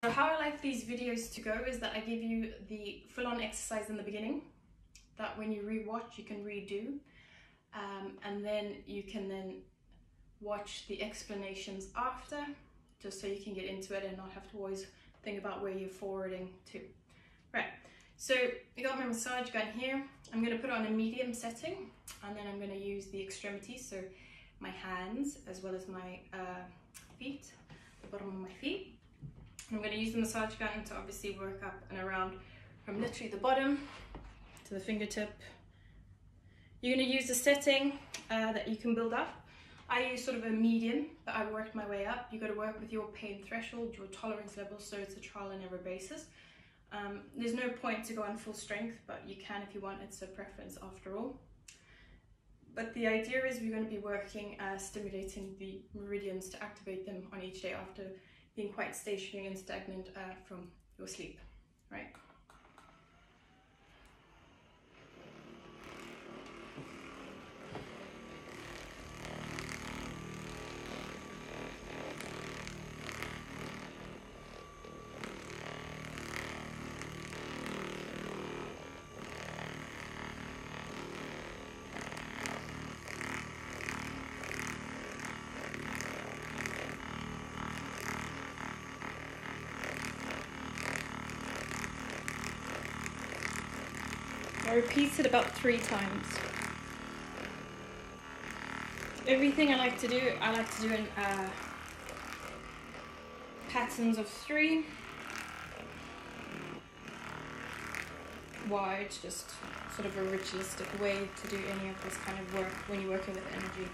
So how I like these videos to go is that I give you the full-on exercise in the beginning, that when you re-watch you can redo, and then you can then watch the explanations after, just so you can get into it and not have to always think about where you're forwarding to. Right, so I got my massage gun here. I'm going to put it on a medium setting, and then I'm going to use the extremities, so my hands as well as my feet, the bottom of my feet. I'm going to use the massage gun to obviously work up and around from literally the bottom to the fingertip. You're going to use a setting that you can build up. I use sort of a medium, but I worked my way up. You've got to work with your pain threshold, your tolerance level, so it's a trial and error basis. There's no point to go on full strength, but you can if you want. It's a preference after all. But the idea is we're going to be working, stimulating the meridians to activate them on each day after being quite stationary and stagnant from your sleep, right? I repeat it about 3 times. Everything I like to do in patterns of 3. Why? It's just sort of a ritualistic way to do any of this kind of work when you're working with energy.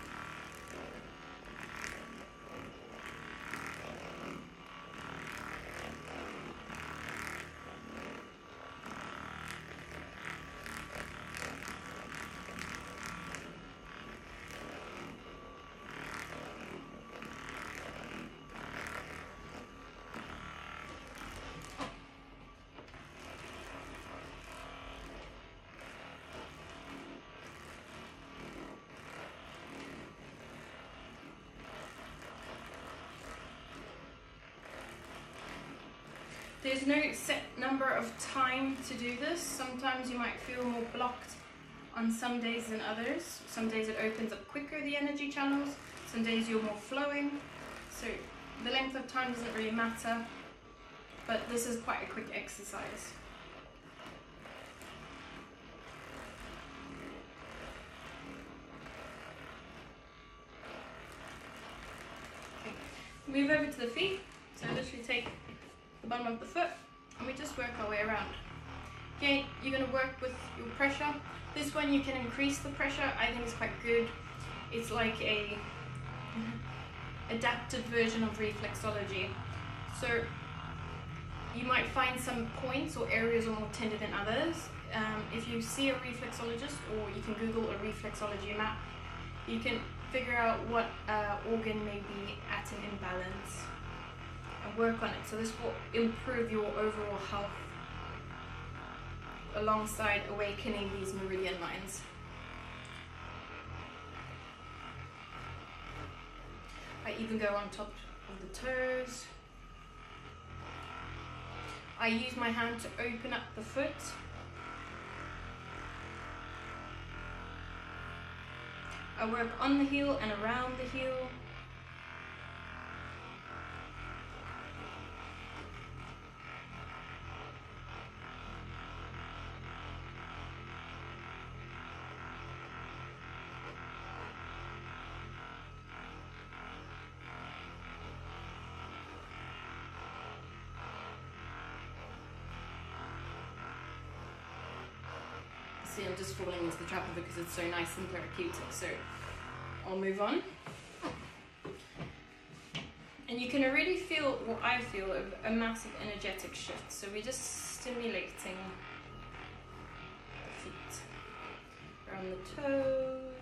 There's no set number of time to do this. Sometimes you might feel more blocked on some days than others. Some days it opens up quicker, the energy channels. Some days you're more flowing. So the length of time doesn't really matter, but this is quite a quick exercise. Okay. Move over to the feet. So literally take the bottom of the foot and we just work our way around. Okay, you're going to work with your pressure. This one you can increase the pressure. I think it's quite good. It's like a adapted version of reflexology. So you might find some points or areas are more tender than others. If you see a reflexologist, or you can Google a reflexology map, you can figure out what organ may be at an imbalance and work on it. So this will improve your overall health alongside awakening these meridian lines. I even go on top of the toes. I use my hand to open up the foot. I work on the heel and around the heel. See, I'm just falling into the trap of it because it's so nice and therapeutic, so I'll move on. And you can already feel what I feel, a massive energetic shift. So we're just stimulating the feet, around the toes,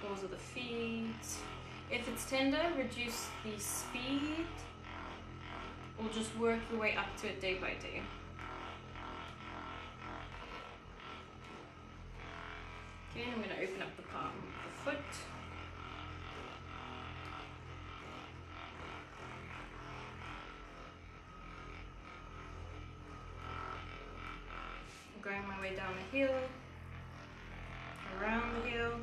balls of the feet. If it's tender, reduce the speed, or just work your way up to it day by day. Okay, I'm going to open up the palm of the foot. way down the heel, around the heel.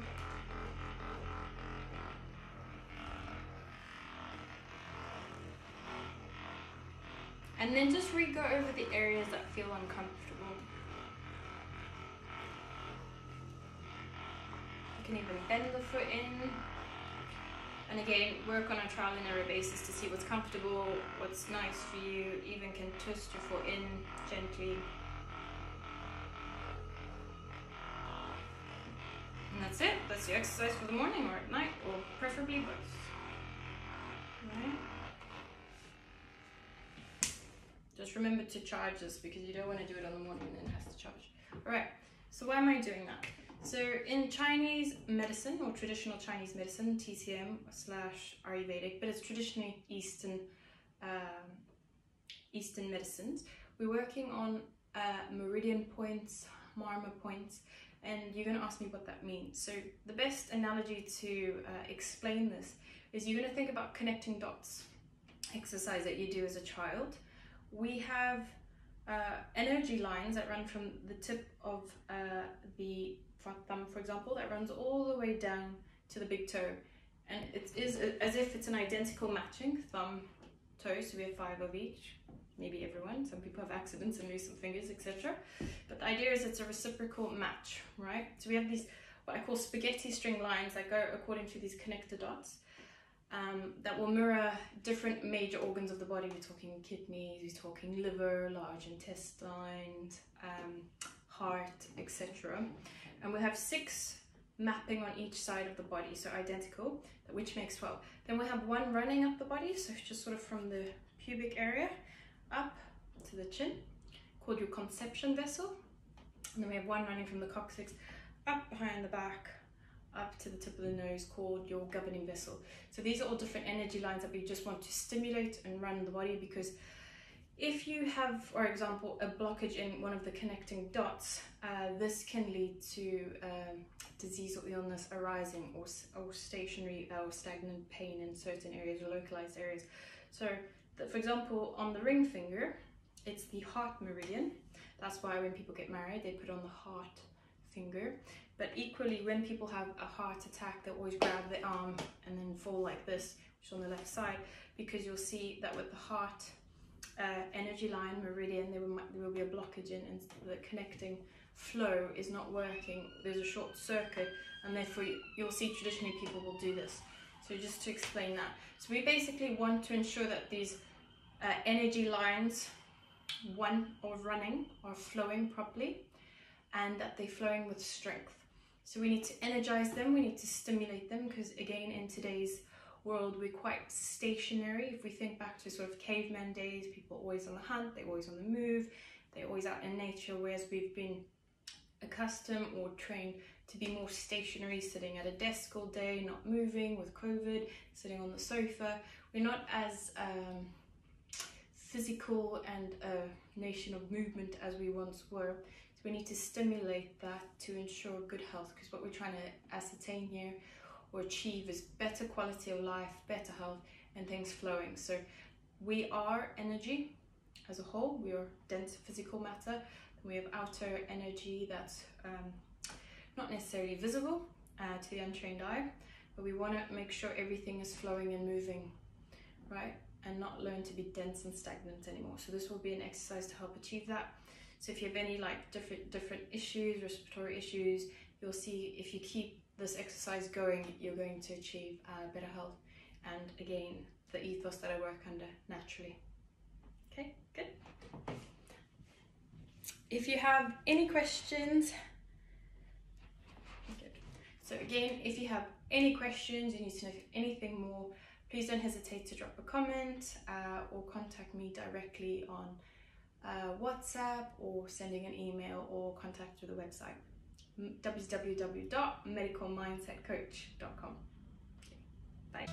And then just re-go over the areas that feel uncomfortable. You can even bend the foot in. And again, work on a trial and error basis to see what's comfortable, what's nice for you. Even can twist your foot in gently. And that's it. That's your exercise for the morning or at night, or preferably both. Right. Just remember to charge this because you don't want to do it on the morning and then it has to charge. Alright, so why am I doing that? So in Chinese medicine, or traditional Chinese medicine, TCM / Ayurvedic, but it's traditionally Eastern medicines, we're working on meridian points, marma points, and you're going to ask me what that means. So the best analogy to explain this is you're going to think about connecting dots exercise that you do as a child. We have energy lines that run from the tip of the front thumb, for example, that runs all the way down to the big toe, and it is as if it's an identical matching thumb, toe, so we have 5 of each, maybe everyone, some people have accidents and lose some fingers, etc. But the idea is it's a reciprocal match, right? So we have these, what I call spaghetti string lines that go according to these connector dots, that will mirror different major organs of the body. We're talking kidneys, we're talking liver, large intestines, heart, etc. And we have 6 mapping on each side of the body, so identical, which makes 12. Then we have 1 running up the body, so just sort of from the pubic area up to the chin, called your conception vessel. And then we have 1 running from the coccyx up behind the back, up to the tip of the nose, called your governing vessel. So these are all different energy lines that we just want to stimulate and run the body, because if you have, for example, a blockage in one of the connecting dots, this can lead to disease or illness arising, or stationary or stagnant pain in certain areas or localized areas. So, for example, on the ring finger, it's the heart meridian. That's why when people get married, they put on the heart finger. But equally, when people have a heart attack, they always grab the arm and then fall like this, which is on the left side, because you'll see that with the heart energy line, meridian, there will be a blockage in, and the connecting flow is not working. There's a short circuit, and therefore you'll see traditionally people will do this. So just to explain that. So we basically want to ensure that these energy lines, one of running, are flowing properly, and that they're flowing with strength. So we need to energize them, we need to stimulate them, because again, in today's world, we're quite stationary. If we think back to sort of caveman days, people are always on the hunt, they're always on the move, they're always out in nature, whereas we've been accustomed or trained to be more stationary, sitting at a desk all day, not moving with COVID, sitting on the sofa. We're not as physical and a nation of movement as we once were. So we need to stimulate that to ensure good health, because what we're trying to ascertain here or achieve is better quality of life, better health, and things flowing. So we are energy as a whole, we are dense physical matter, and we have outer energy that's not necessarily visible to the untrained eye, but we want to make sure everything is flowing and moving, right? And not learn to be dense and stagnant anymore. So this will be an exercise to help achieve that. So if you have any like different issues, respiratory issues, you'll see if you keep this exercise going, you're going to achieve better health, and again, the ethos that I work under naturally. Okay, good. If you have any questions, good. So again, if you have any questions, you need to know anything more, please don't hesitate to drop a comment or contact me directly on WhatsApp, or sending an email, or contact through the website www.medicalmindsetcoach.com. Okay, bye.